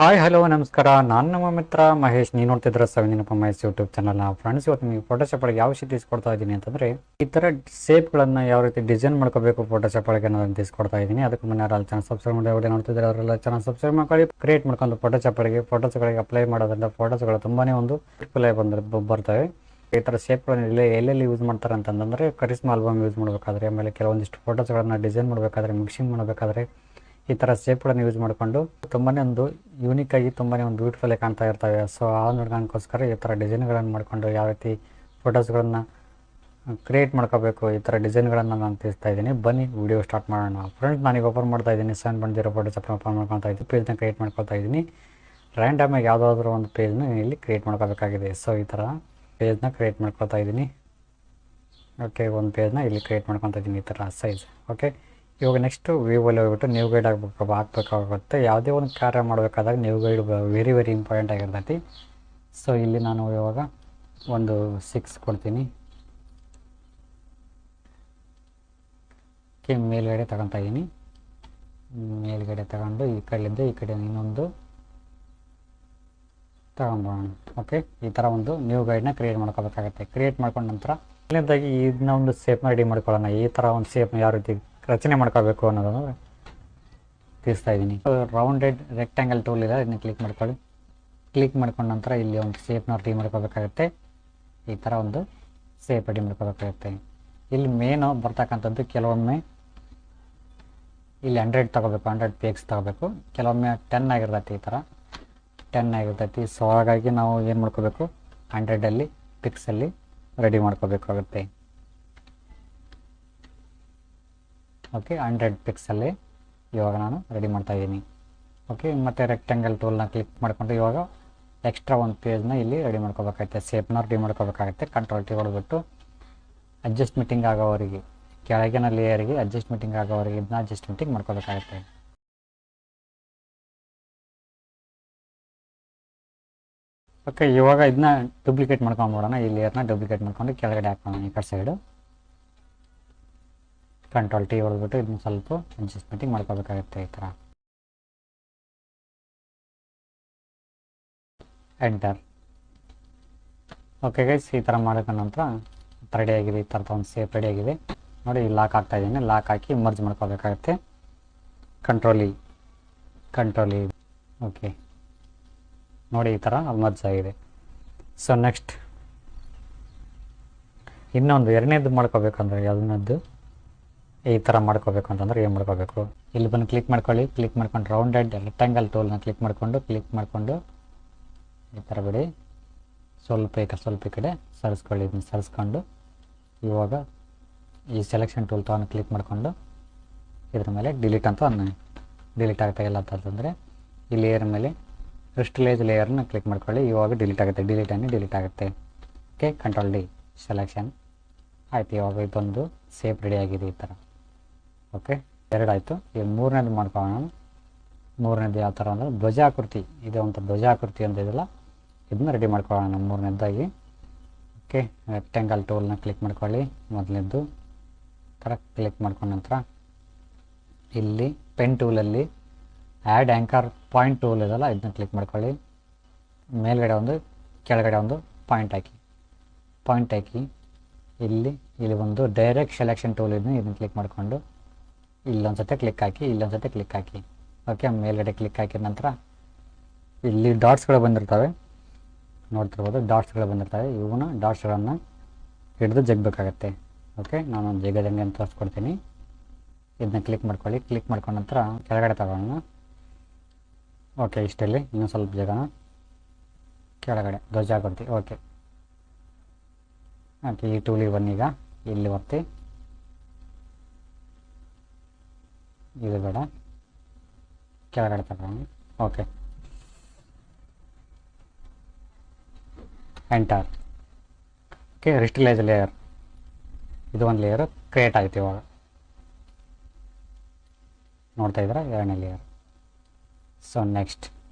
Hi hello ನಮಸ್ಕಾರ. ನಾನು ನಮ್ಮ ಮಿತ್ರ ಮಹೇಶ್. ನೀವು ನೋಡ್ತಿದ್ರೆ SAVI ನೆನಪು ಮಹೇಶ್ ಯೂಟ್ಯೂಬ್ ಚಾನಲ್. ಫ್ರೆಂಡ್ಸ್, ಇವತ್ತು ನಿಮಗೆ ಫೋಟೋಶಾಪ್ ಒಳಗೆ ಯಾವ ಶೀಟ್ ಕೊಡ್ತಾ ಇದ್ದೀನಿ ಅಂತಂದರೆ, ಈ ಥರ ಶೇಪ್ಗಳನ್ನು ಯಾವ ರೀತಿ ಡಿಸೈನ್ ಮಾಡ್ಕೋಬೇಕು ಫೋಟೋಶಾಪ್ ಒಳಗೆ ಅನ್ನೋದನ್ನು ತಿಳಿಸ್ಕೊಡ್ತಾ ಇದ್ದೀನಿ. ಅದಕ್ಕೆ ಮುನ್ನ ಯಾರು ಚಾನಲ್ ಸಬ್ಸ್ಕ್ರೈಬ್ ಮಾಡಿ ವಿಡಿಯೋ ನೋಡ್ತಿದ್ದಾರೆ ಅವರೆಲ್ಲ ಚಾನಲ್ ಸಬ್ಸ್ಕ್ರೈಬ್ ಮಾಡಿ ಕ್ರಿಯೇಟ್ ಮಾಡ್ಕೊಂಡು ಫೋಟೋಶಾಪ್ ಒಳಗೆ ಫೋಟೋಸ್ಗಳಿಗೆ ಅಪ್ಲೈ ಮಾಡೋದ್ರಿಂದ ಫೋಟೋಸ್ಗಳು ತುಂಬಾ ಒಂದು ಬ್ಯೂಟಿಫುಲ್ ಆಗಿ ಬರ್ತವೆ. ಈ ಥರ ಶೇಪ್ಗಳನ್ನು ಎಲ್ಲೆಲ್ಲಿ ಯೂಸ್ ಮಾಡ್ತಾರೆ ಅಂತಂದರೆ, ಕರಿಸ್ಮಾ ಆಲ್ಬಮ್ ಯೂಸ್ ಮಾಡಬೇಕಾದ್ರೆ, ಆಮೇಲೆ ಕೆಲವೊಂದಿಷ್ಟು ಫೋಟೋಸ್ಗಳನ್ನು ಡಿಸೈನ್ ಮಾಡಬೇಕಾದ್ರೆ, ಮಿಕ್ಸಿಂಗ್ ಮಾಡಬೇಕಾದ್ರೆ ಈ ಥರ ಶೇಪ್ಗಳನ್ನು ಯೂಸ್ ಮಾಡಿಕೊಂಡು ತುಂಬಾ ಒಂದು ಯೂನಿಕ್ ಆಗಿ ತುಂಬಾ ಒಂದು ಬ್ಯೂಟಿಫುಲ್ ಆಗಿ ಕಾಣ್ತಾ ಇರ್ತವೆ. ಸೊ ಆ ನೋಡ್ಕೋಸ್ಕರ ಈ ಥರ ಡಿಸೈನ್ಗಳನ್ನು ಮಾಡಿಕೊಂಡು ಯಾವ ರೀತಿ ಫೋಟೋಸ್ಗಳನ್ನು ಕ್ರಿಯೇಟ್ ಮಾಡ್ಕೋಬೇಕು, ಈ ಥರ ಡಿಸೈನ್ಗಳನ್ನು ನಾನು ತಿಳಿಸ್ತಾ ಇದ್ದೀನಿ. ಬನ್ನಿ ವಿಡಿಯೋ ಸ್ಟಾರ್ಟ್ ಮಾಡೋಣ. ಫ್ರೆಂಡ್ಸ್, ನಾನೀಗ ಓಪನ್ ಮಾಡ್ತಾ ಇದ್ದೀನಿ. 7.0 ಫೋಟೋಶಾಪ್ ಓಪನ್ ಮಾಡ್ಕೊತಾ ಇದ್ದೀನಿ. ಪೇಜ್ನ ಕ್ರಿಯೇಟ್ ಮಾಡ್ಕೊತಾ ಇದ್ದೀನಿ. ರ್ಯಾಂಡಮ್ ಆಗಿ ಯಾವುದಾದ್ರೂ ಒಂದು ಪೇಜ್ನ ಇಲ್ಲಿ ಕ್ರಿಯೇಟ್ ಮಾಡ್ಕೋಬೇಕಾಗಿದೆ. ಸೊ ಈ ಥರ ಪೇಜ್ನ ಕ್ರಿಯೇಟ್ ಮಾಡ್ಕೊತಾ ಇದ್ದೀನಿ. ಓಕೆ, ಒಂದು ಪೇಜ್ನ ಇಲ್ಲಿ ಕ್ರಿಯೇಟ್ ಮಾಡ್ಕೊತಾ ಇದ್ದೀನಿ ಈ ಥರ ಸೈಜ್. ಓಕೆ, ಇವಾಗ ನೆಕ್ಸ್ಟು ವ್ಯೂವಲ್ಲಿ ಹೋಗ್ಬಿಟ್ಟು ನ್ಯೂ ಗೈಡ್ ಹಾಕಬೇಕಾಗುತ್ತೆ. ಯಾವುದೇ ಒಂದು ಕಾರ್ಯ ಮಾಡಬೇಕಾದಾಗ ನ್ಯೂ ಗೈಡ್ ವೆರಿ ಇಂಪಾರ್ಟೆಂಟ್ ಆಗಿರ್ತೈತಿ. ಸೊ ಇಲ್ಲಿ ನಾನು ಇವಾಗ ಒಂದು 6 ಕೊಡ್ತೀನಿ. ಓಕೆ, ಮೇಲ್ಗಡೆ ತಗೊತಾ ಇದ್ದೀನಿ. ಮೇಲ್ಗಡೆ ತಗೊಂಡು ಈ ಕಡೆಯಿಂದ ಈ ಕಡೆ ಇನ್ನೊಂದು ತಗೊಂಬೋಣ. ಓಕೆ, ಈ ಥರ ಒಂದು ನ್ಯೂ ಗೈಡ್ನ ಕ್ರಿಯೇಟ್ ಮಾಡ್ಕೋಬೇಕಾಗತ್ತೆ. ಕ್ರಿಯೇಟ್ ಮಾಡ್ಕೊಂಡ ನಂತರ ಮೊದಲನೇದಾಗಿ ಇದನ್ನ ಒಂದು ಶೇಪ್ನ ರೆಡಿ ಮಾಡ್ಕೊಳ್ಳೋಣ. ಈ ಥರ ಒಂದು ಶೇಪ್ನ ಯಾವ ರೀತಿ ರಚನೆ ಮಾಡ್ಕೋಬೇಕು ಅನ್ನೋದನ್ನು ತಿಳಿಸ್ತಾ ಇದ್ದೀನಿ. ರೌಂಡೆಡ್ ರೆಕ್ಟ್ಯಾಂಗಲ್ ಟೂಲ್ ಇದೆ, ಇದನ್ನ ಕ್ಲಿಕ್ ಮಾಡ್ಕೊಳ್ಳಿ. ಕ್ಲಿಕ್ ಮಾಡ್ಕೊಂಡ ನಂತರ ಇಲ್ಲಿ ಒಂದು ಶೇಪ್ನ ರೆಡಿ ಮಾಡ್ಕೋಬೇಕಾಗತ್ತೆ. ಈ ಥರ ಒಂದು ಶೇಪ್ ರೆಡಿ ಮಾಡ್ಕೋಬೇಕಾಗತ್ತೆ. ಇಲ್ಲಿ ಮೇನು ಬರ್ತಕ್ಕಂಥದ್ದು ಕೆಲವೊಮ್ಮೆ ಇಲ್ಲಿ 100 ತೊಗೋಬೇಕು, 100 ಪೀಕ್ಸ್ ತೊಗೋಬೇಕು. ಕೆಲವೊಮ್ಮೆ 10 ಆಗಿರ್ತೈತಿ, ಈ ಥರ 10 ಆಗಿರ್ತೈತಿ. ಸೊ ಹಾಗಾಗಿ ನಾವು ಏನು ಮಾಡ್ಕೋಬೇಕು, 100 ಪಿಕ್ಸಲ್ಲಿ ರೆಡಿ ಮಾಡ್ಕೋಬೇಕಾಗುತ್ತೆ. ಓಕೆ, 100 ಪಿಕ್ಸಲ್ಲಿ ಇವಾಗ ನಾನು ರೆಡಿ ಮಾಡ್ತಾ ಇದ್ದೀನಿ. ಓಕೆ, ಮತ್ತು ರೆಕ್ಟ್ಯಾಂಗಲ್ ಟೂಲ್ನ ಕ್ಲಿಕ್ ಮಾಡಿಕೊಂಡು ಇವಾಗ ಎಕ್ಸ್ಟ್ರಾ ಒಂದು ಪೇಜ್ನ ಇಲ್ಲಿ ರೆಡಿ ಮಾಡ್ಕೋಬೇಕಾಗುತ್ತೆ. ಶೇಪ್ನ ರೆಡಿ ಮಾಡ್ಕೋಬೇಕಾಗುತ್ತೆ. ಕಂಟ್ರೋಲ್ ಟಿ ಹೊಡೆದ್ಬಿಟ್ಟು ಅಡ್ಜಸ್ಟ್ಮೆಂಟಿಂಗ್ ಆಗೋವರೆಗೆ, ಕೆಳಗಿನ ಲೇಯರ್ಗೆ ಅಡ್ಜಸ್ಟ್ಮೆಂಟಿಂಗ್ ಆಗೋವರೆಗೆ ಇದನ್ನ ಅಡ್ಜಸ್ಟ್ಮೆಂಟಿಂಗ್ ಮಾಡ್ಕೋಬೇಕಾಗುತ್ತೆ. ಓಕೆ, ಇವಾಗ ಇದನ್ನ ಡೂಪ್ಲಿಕೇಟ್ ಮಾಡ್ಕೊಂಡ್ಬಿಡೋಣ. ಈ ಲೇಯರ್ನ ಡೂಪ್ಲಿಕೇಟ್ ಮಾಡ್ಕೊಂಡು ಕೆಳಗಡೆ ಹಾಕೋಣ ಈ ಕಡೆ ಸೈಡು. ಕಂಟ್ರೋಲ್ ಟಿ ಹೊಡೆದ್ಬಿಟ್ಟು ಇದನ್ನ ಸ್ವಲ್ಪ ಅಡ್ಜಸ್ಟ್ಮೆಂಟಿಂಗ್ ಮಾಡ್ಕೋಬೇಕಾಗುತ್ತೆ ಈ ಥರ. ಎಂಟರ್. ಓಕೆ ಗೈಸ್, ಈ ಥರ ಮಾಡಿದ ನಂತರ ರೆಡಿ ಆಗಿದೆ. ಈ ಥರದ ಒಂದು ಶೇಪ್ ರೆಡಿ ಆಗಿದೆ ನೋಡಿ. ಲಾಕ್ ಆಗ್ತಾ ಇದ್ದೀನಿ. ಲಾಕ್ ಹಾಕಿ ಮರ್ಜ್ ಮಾಡ್ಕೋಬೇಕಾಗುತ್ತೆ. Control E. ಓಕೆ ನೋಡಿ, ಈ ಥರ ಮರ್ಜ್ ಆಗಿದೆ. ಸೊ ನೆಕ್ಸ್ಟ್ ಇನ್ನೊಂದು ಎರಡನೇದು ಮಾಡ್ಕೋಬೇಕಂದ್ರೆ ಅದನ್ನದ್ದು ಈ ಥರ ಮಾಡ್ಕೋಬೇಕು ಅಂತಂದ್ರೆ ಏನು ಮಾಡ್ಕೋಬೇಕು, ಇಲ್ಲಿ ಬಂದು ಕ್ಲಿಕ್ ಮಾಡ್ಕೊಳ್ಳಿ. ಕ್ಲಿಕ್ ಮಾಡ್ಕೊಂಡು ರೌಂಡೆಡ್ ರೆಕ್ಟ್ಯಾಂಗಲ್ ಟೂಲ್ನ ಕ್ಲಿಕ್ ಮಾಡಿಕೊಂಡು ಈ ಥರ ಬಿಡಿ. ಸ್ವಲ್ಪ ಈ ಕಡೆ ಸರಿಸ್ಕೊಳ್ಳಿ. ಇದನ್ನ ಸರಿಸ್ಕೊಂಡು ಇವಾಗ ಈ ಸೆಲೆಕ್ಷನ್ ಟೂಲ್ ತೊಗೊಂಡು ಕ್ಲಿಕ್ ಮಾಡಿಕೊಂಡು ಇದ್ರ ಮೇಲೆ ಡಿಲೀಟ್ ಅಂತ ಡಿಲೀಟ್ ಆಗ್ತಾ ಇಲ್ಲ ಅಂತಂದರೆ ಈ ಲೇಯರ್ ಮೇಲೆ ಕ್ರಿಸ್ಟಲೈಸ್ ಲೇಯರ್ನ ಕ್ಲಿಕ್ ಮಾಡ್ಕೊಳ್ಳಿ. ಇವಾಗ ಡಿಲೀಟ್ ಆಗುತ್ತೆ. ಡಿಲೀಟ್ ಆಗುತ್ತೆ. ಓಕೆ, ಕಂಟ್ರೋಲ್ ಡಿ ಸೆಲೆಕ್ಷನ್ ಆಯಿತು. ಇವಾಗ ಇದೊಂದು ಶೇಪ್ ರೆಡಿ ಆಗಿದೆ ಈ ಥರ. ಓಕೆ, 2 ಆಯಿತು. ಈಗ ಮೂರನೇದು ಮಾಡ್ಕೊಳ್ಳೋಣ. ಮೂರನೇದು ಯಾವ ಥರ ಅಂದರೆ ಧ್ವಜಾಕೃತಿ. ಇದು ಒಂದು ಧ್ವಜಾಕೃತಿ ಅಂತ ಇದೆಯಲ್ಲ, ಇದನ್ನ ರೆಡಿ ಮಾಡ್ಕೊಳ್ಳೋಣ ಮೂರನೇದಾಗಿ. ಓಕೆ, ರೆಕ್ಟ್ಯಾಂಗಲ್ ಟೂಲ್ನ ಕ್ಲಿಕ್ ಮಾಡ್ಕೊಳ್ಳಿ. ಮೊದಲನೇದು ಥರ ಕ್ಲಿಕ್ ಮಾಡ್ಕೊಂಡ ನಂತರ ಇಲ್ಲಿ ಪೆನ್ ಟೂಲಲ್ಲಿ ಆ್ಯಡ್ ಆ್ಯಂಕರ್ ಪಾಯಿಂಟ್ ಟೂಲ್ ಇದೆಯಲ್ಲ, ಇದನ್ನ ಕ್ಲಿಕ್ ಮಾಡ್ಕೊಳ್ಳಿ. ಮೇಲ್ಗಡೆ ಒಂದು ಕೆಳಗಡೆ ಒಂದು ಪಾಯಿಂಟ್ ಹಾಕಿ ಇಲ್ಲಿ ಒಂದು ಡೈರೆಕ್ಟ್ ಸೆಲೆಕ್ಷನ್ ಟೂಲ್ ಇದನ್ನ ಕ್ಲಿಕ್ ಮಾಡಿಕೊಂಡು ಇಲ್ಲೊಂದ್ಸತಿ ಕ್ಲಿಕ್ ಹಾಕಿ. ಓಕೆ, ಮೇಲ್ಗಡೆ ಕ್ಲಿಕ್ ಹಾಕಿದ ನಂತರ ಇಲ್ಲಿ ಡಾಟ್ಸ್ಗಳು ಬಂದಿರ್ತವೆ, ನೋಡ್ತಿರ್ಬೋದು. ಡಾಟ್ಸ್ಗಳು ಬಂದಿರ್ತವೆ. ಇವನ್ನ ಡಾಟ್ಸ್ಗಳನ್ನು ಹಿಡಿದು ಜಗ್ಬೇಕಾಗತ್ತೆ. ಓಕೆ, ನಾನೊಂದು ಜಗದಂಗೆ ಅಂತ ತೋರಿಸ್ಕೊಡ್ತೀನಿ. ಇದನ್ನ ಕ್ಲಿಕ್ ಮಾಡ್ಕೊಳ್ಳಿ. ಕ್ಲಿಕ್ ಮಾಡ್ಕೊಂಡ ನಂತರ ಕೆಳಗಡೆ ತಗೊಳ್ಳೋಣ. ಓಕೆ, ಇಷ್ಟಲ್ಲಿ ಇನ್ನೂ ಸ್ವಲ್ಪ ಜಾಗನ ಕೆಳಗಡೆ ಧ್ವಜಾಕೃತಿ. ಓಕೆ, ಈ ಟೂಲಿಗೆ ಬನ್ನೀಗ ಇಲ್ಲಿ ಒತ್ತಿ. ಇದು ಬೇಡ, ಕೆಳಗಡೆ ತಗೊಂಡು. Okay, enter. Okay, crystallise layer, ಇದು ಒಂದು ಲೇಯರ್ ಕ್ರಿಯೇಟ್ ಆಯ್ತು. ಇವಾಗ ನೋಡ್ತಾ ಇದ್ದೀರಾ, 2ನೇ ಲೇಯರ್. ಸೊ ನೆಕ್ಸ್ಟ್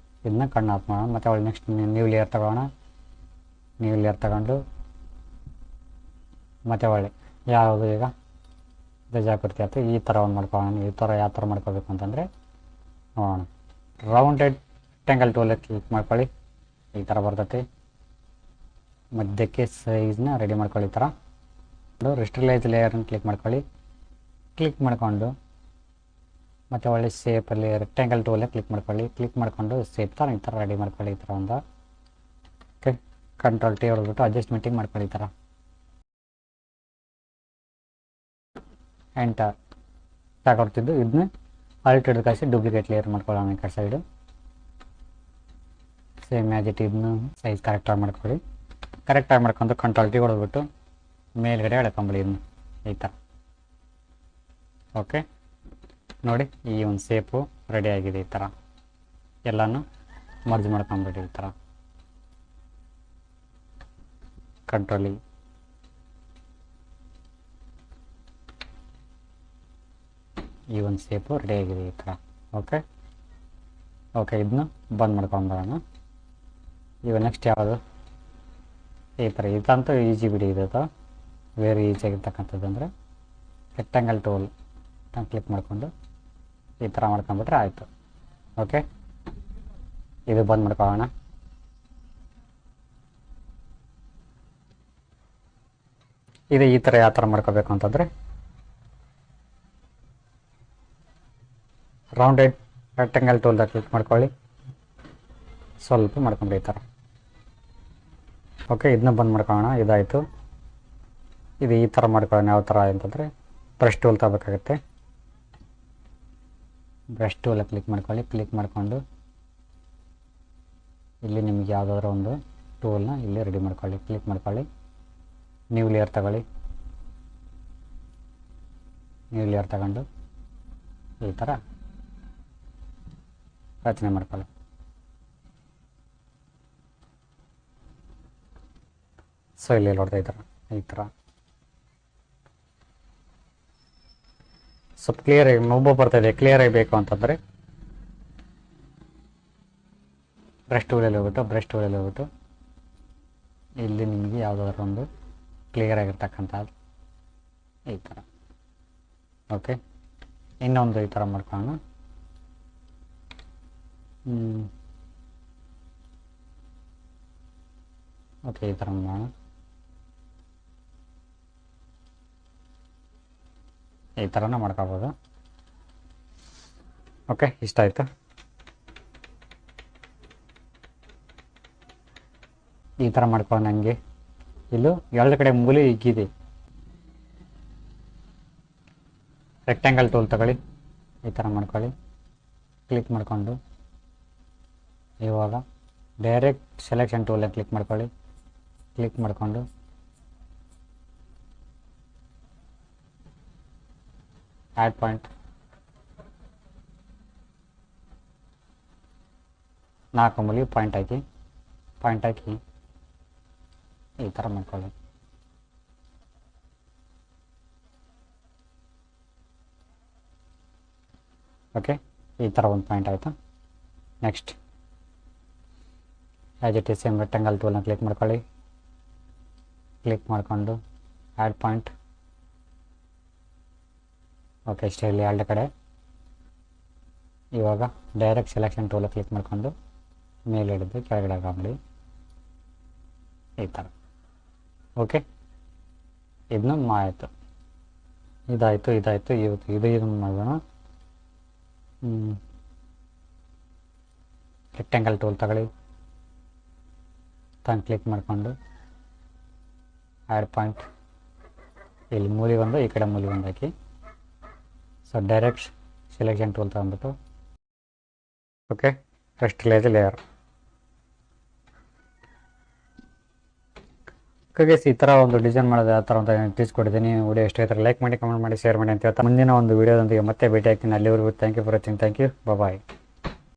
ಇದನ್ನ ಕಣ್ಣು ಆಫ್ ಮಾಡೋಣ. ಮತ್ತು ಅವಳು ನೆಕ್ಸ್ಟ್ ನ್ಯೂ ಲೇಯರ್ ತಗೊಳ್ಳೋಣ. ನ್ಯೂ ಲೇಯರ್ ತಗೊಂಡು ಮತ್ತು ಒಳ್ಳೆ ಯಾವುದು ಈಗ ಧ್ವಜಾಕೃತಿ ಆಯ್ತು. ಈ ಥರ ಒಂದು ಮಾಡ್ಕೊಳ್ಳೋಣ. ಈ ಥರ ಯಾವ ಥರ ಮಾಡ್ಕೋಬೇಕು ಅಂತಂದರೆ ನೋಡೋಣ. ರೌಂಡೆಡ್ ರೆಕ್ಟ್ಯಾಂಗಲ್ ಟೂಲ್ ಕ್ಲಿಕ್ ಮಾಡ್ಕೊಳ್ಳಿ, ಈ ಥರ ಬರ್ತೈತಿ. ಮಧ್ಯಕ್ಕೆ ಸೈಜ್ನ ರೆಡಿ ಮಾಡ್ಕೊಳ್ಳಿ. ಈ ಥರ ರೆಸ್ಟ್ರಿಲೈಸ್ ಲೇಯರ್ನ ಕ್ಲಿಕ್ ಮಾಡ್ಕೊಳ್ಳಿ. ಕ್ಲಿಕ್ ಮಾಡಿಕೊಂಡು ಮತ್ತು ಒಳ್ಳೆ ಶೇಪಲ್ಲಿ ರೆಕ್ಟ್ಯಾಂಗಲ್ ಟೂಲೇ ಕ್ಲಿಕ್ ಮಾಡ್ಕೊಳ್ಳಿ. ಕ್ಲಿಕ್ ಮಾಡಿಕೊಂಡು ಶೇಪ್ ಥರ ಈ ಥರ ರೆಡಿ ಮಾಡ್ಕೊಳ್ಳಿ. ಈ ಥರ ಒಂದು ಓಕೆ, ಕಂಟ್ರೋಲ್ ಟಿ ಹೊಡೆದ್ಬಿಟ್ಟು ಅಡ್ಜಸ್ಟ್ಮೆಂಟಿಂಗ್ ಮಾಡ್ಕೊಳ್ಳಿ. ಈ ಥರ ಎಂಟರ್ ಸಾಕೊಡ್ತಿದ್ದು ಇದನ್ನ ಆಲ್ಟ್ ಹಿಡಿದು ಕಳಿಸಿ ಡೂಪ್ಲಿಕೇಟ್ ಲೇಯರ್ ಮಾಡ್ಕೊಳ್ಳೋಣ. ಈ ಕಡೆ ಸೈಡು ಸೇಮ್ ಆ್ಯಸ್ ಇಟ್ ಇದನ್ನು ಸೈಜ್ ಕರೆಕ್ಟಾಗಿ ಮಾಡ್ಕೊಳ್ಳಿ. ಕರೆಕ್ಟಾಗಿ ಮಾಡ್ಕೊಂಡು ಕಂಟ್ರೋಲ್ ಟಿ ಹೊಡೆದ್ಬಿಟ್ಟು ಮೇಲ್ಗಡೆ ಎಳ್ಕೊಂಬಿಡಿ ಇದನ್ನು ಈ ಥರ. ಓಕೆ, ನೋಡಿ ಈ ಒಂದು ಶೇಪು ರೆಡಿ ಆಗಿದೆ. ಈ ಥರ ಎಲ್ಲನೂ ಮರ್ಜ್ ಮಾಡ್ಕೊಂಬಿಡಿ. ಈ ಥರ ಕಂಟ್ರೋಲಿ ಈ ಒಂದು ಶೇಪು ರೆಡಿ ಆಗಿದೆ ಈ ಥರ. ಓಕೆ ಓಕೆ, ಇದನ್ನ ಬಂದ್ ಮಾಡ್ಕೊಂಬರೋಣ. ಈಗ ನೆಕ್ಸ್ಟ್ ಯಾವುದು ಈ ಥರ. ಇದಂತೂ ಈಜಿ ಬಿಡಿ, ಇದು ವೆರಿ ಈಸಿಯಾಗಿರ್ತಕ್ಕಂಥದ್ದು. ಅಂದರೆ ರೆಕ್ಟ್ಯಾಂಗಲ್ ಟೂಲ್ ಕ್ಲಿಕ್ ಮಾಡಿಕೊಂಡು ಈ ಥರ ಮಾಡ್ಕೊಂಬಿಟ್ರೆ ಆಯಿತು. ಓಕೆ, ಇದು ಬಂದ್ ಮಾಡ್ಕೊಳ್ಳೋಣ. ಇದು ಈ ಥರ ಯಾವ ಥರ ಮಾಡ್ಕೋಬೇಕು ಅಂತಂದರೆ ರೌಂಡೆಡ್ ರೆಕ್ಟ್ಯಾಂಗಲ್ ಟೂಲ್ದಾಗ ಕ್ಲಿಕ್ ಮಾಡ್ಕೊಳ್ಳಿ, ಸ್ವಲ್ಪ ಮಾಡ್ಕೊಂಡ್ರಿ ಈ ಥರ. ಓಕೆ, ಇದನ್ನ ಬಂದ್ ಮಾಡ್ಕೊಳ್ಳೋಣ. ಇದಾಯಿತು. ಇದು ಈ ಥರ ಮಾಡ್ಕೊಳ್ಳೋಣ. ಯಾವ ಥರ ಅಂತಂದರೆ ಬ್ರಷ್ ಟೂಲ್ ತಗೋಬೇಕಾಗುತ್ತೆ. ಬ್ರಷ್ ಟೂಲ ಕ್ಲಿಕ್ ಮಾಡ್ಕೊಳ್ಳಿ. ಕ್ಲಿಕ್ ಮಾಡಿಕೊಂಡು ಇಲ್ಲಿ ನಿಮಗೆ ಯಾವುದಾದ್ರೂ ಒಂದು ಟೂಲ್ನ ಇಲ್ಲಿ ರೆಡಿ ಮಾಡ್ಕೊಳ್ಳಿ. ಕ್ಲಿಕ್ ಮಾಡ್ಕೊಳ್ಳಿ, ನ್ಯೂ ಲೇಯರ್ ತಗೊಳ್ಳಿ. ನ್ಯೂ ಲೇಯರ್ ತಗೊಂಡು ಈ ಥರ ರಚನೆ ಮಾಡ್ಕೊಳ್ಳಿ. ಸೊ ಇಲ್ಲಿ ನೋಡ್ತಾ ಇದ್ದಾರೆ ಈ ಥರ ಸ್ವಲ್ಪ ಕ್ಲಿಯರಾಗಿ ಮೊಬ್ಬ ಬರ್ತಾಯಿದೆ. ಕ್ಲಿಯರಾಗಿ ಬೇಕು ಅಂತಂದರೆ ಬ್ರಷ್ ಟೂಲಲ್ಲಿ ಹೋಗ್ಬಿಟ್ಟು ಇಲ್ಲಿ ನಿಮಗೆ ಯಾವುದಾದ್ರೂ ಒಂದು ಕ್ಲಿಯರ್ ಆಗಿರ್ತಕ್ಕಂಥದ್ದು ಈ ಥರ. ಓಕೆ, ಇನ್ನೊಂದು ಈ ಥರ ಮಾಡ್ಕೊಳ್ಳೋಣ. ಓಕೆ, ಈ ಥರ ಮಾಡೋಣ. ಈ ಥರನ ಮಾಡ್ಕೋಬೋದು. ಓಕೆ, ಇಷ್ಟ ಆಯಿತು. ಈ ಥರ ಮಾಡ್ಕೊಂಡು ನನಗೆ ಇಲ್ಲೂ ಎರಡು ಕಡೆ ಮೂಲೆ ಹಿಗ್ಗಿದೆ. ರೆಕ್ಟ್ಯಾಂಗಲ್ ಟೂಲ್ ತಗೊಳ್ಳಿ, ಈ ಥರ ಮಾಡ್ಕೊಳ್ಳಿ. ಕ್ಲಿಕ್ ಮಾಡಿಕೊಂಡು ಇವಾಗ ಡೈರೆಕ್ಟ್ ಸೆಲೆಕ್ಷನ್ ಟೂಲಲ್ಲಿ ಕ್ಲಿಕ್ ಮಾಡ್ಕೊಳ್ಳಿ. ಕ್ಲಿಕ್ ಮಾಡಿಕೊಂಡು ಆ್ಯಡ್ ಪಾಯಿಂಟ್ 4 ಮೂಲೆ ಪಾಯಿಂಟ್ ಹಾಕಿ ಈ ಥರ ಮಾಡ್ಕೊಳ್ಳಿ. ಓಕೆ, ಈ ಥರ ಒಂದು ಪಾಯಿಂಟ್ ಆಯಿತು. Next as it is same rectangle ಟೂಲ್ನ ಕ್ಲಿಕ್ ಮಾಡ್ಕೊಳ್ಳಿ. ಕ್ಲಿಕ್ ಮಾಡಿಕೊಂಡು ಆ್ಯಡ್ ಪಾಯಿಂಟ್. ಓಕೆ, ಇಷ್ಟೇ ಇಲ್ಲಿ ಎರಡು ಕಡೆ. ಇವಾಗ ಡೈರೆಕ್ಟ್ ಸೆಲೆಕ್ಷನ್ ಟೂಲ ಕ್ಲಿಕ್ ಮಾಡಿಕೊಂಡು ಮೇಲೆ ಹಿಡಿದು ಕೆಳಗಡೆ ಹಾಕೊಂಬಿಡಿ ಈ ಥರ. ಓಕೆ, ಇದನ್ನು ಆಯಿತು. ಇದಾಯಿತು. ಇವತ್ತು ಇದನ್ನು ಮಾಡೋಣ. ರೆಕ್ಟ್ಯಾಂಗಲ್ ಟೂಲ್ ತಗೊಳ್ಳಿ, ಕ್ಲಿಕ್ ಮಾಡಿಕೊಂಡು ಆ್ಯಡ್ ಪಾಯಿಂಟ್. ಇಲ್ಲಿ ಮೂಲೆ ಒಂದು, ಈ ಕಡೆ ಮೂಲೆ ಒಂದು ಹಾಕಿ. ಸೊ ಡೈರೆಕ್ಟ್ ಸೆಲೆಕ್ಷನ್ ಟೂಲ್ ತಗೊಂಡ್ಬಿಟ್ಟು ಓಕೆ, ರೆಸ್ಟ್ರಿಲೈಸ್ ಲೇಯರ್. ಓಕೆ, ಈ ಥರ ಒಂದು ಡಿಸೈನ್ ಮಾಡೋದು ಆ ಥರ ಅಂತ ತಿಳಿಸ್ಕೊಟ್ಟಿದ್ದೀನಿ. ವಿಡಿಯೋ ಇಷ್ಟ ಆಯ್ತಾರೆ ಲೈಕ್ ಮಾಡಿ, ಕಮೆಂಟ್ ಮಾಡಿ, ಶೇರ್ ಮಾಡಿ ಅಂತ ಹೇಳ್ತಾ ಮುಂದಿನ ಒಂದು ವಿಡಿಯೋದೊಂದಿಗೆ ಮತ್ತೆ ಭೇಟಿ ಆಗ್ತೀನಿ. ಅಲ್ಲಿವರೆಗೂ thank you for watching. Thank you, bye.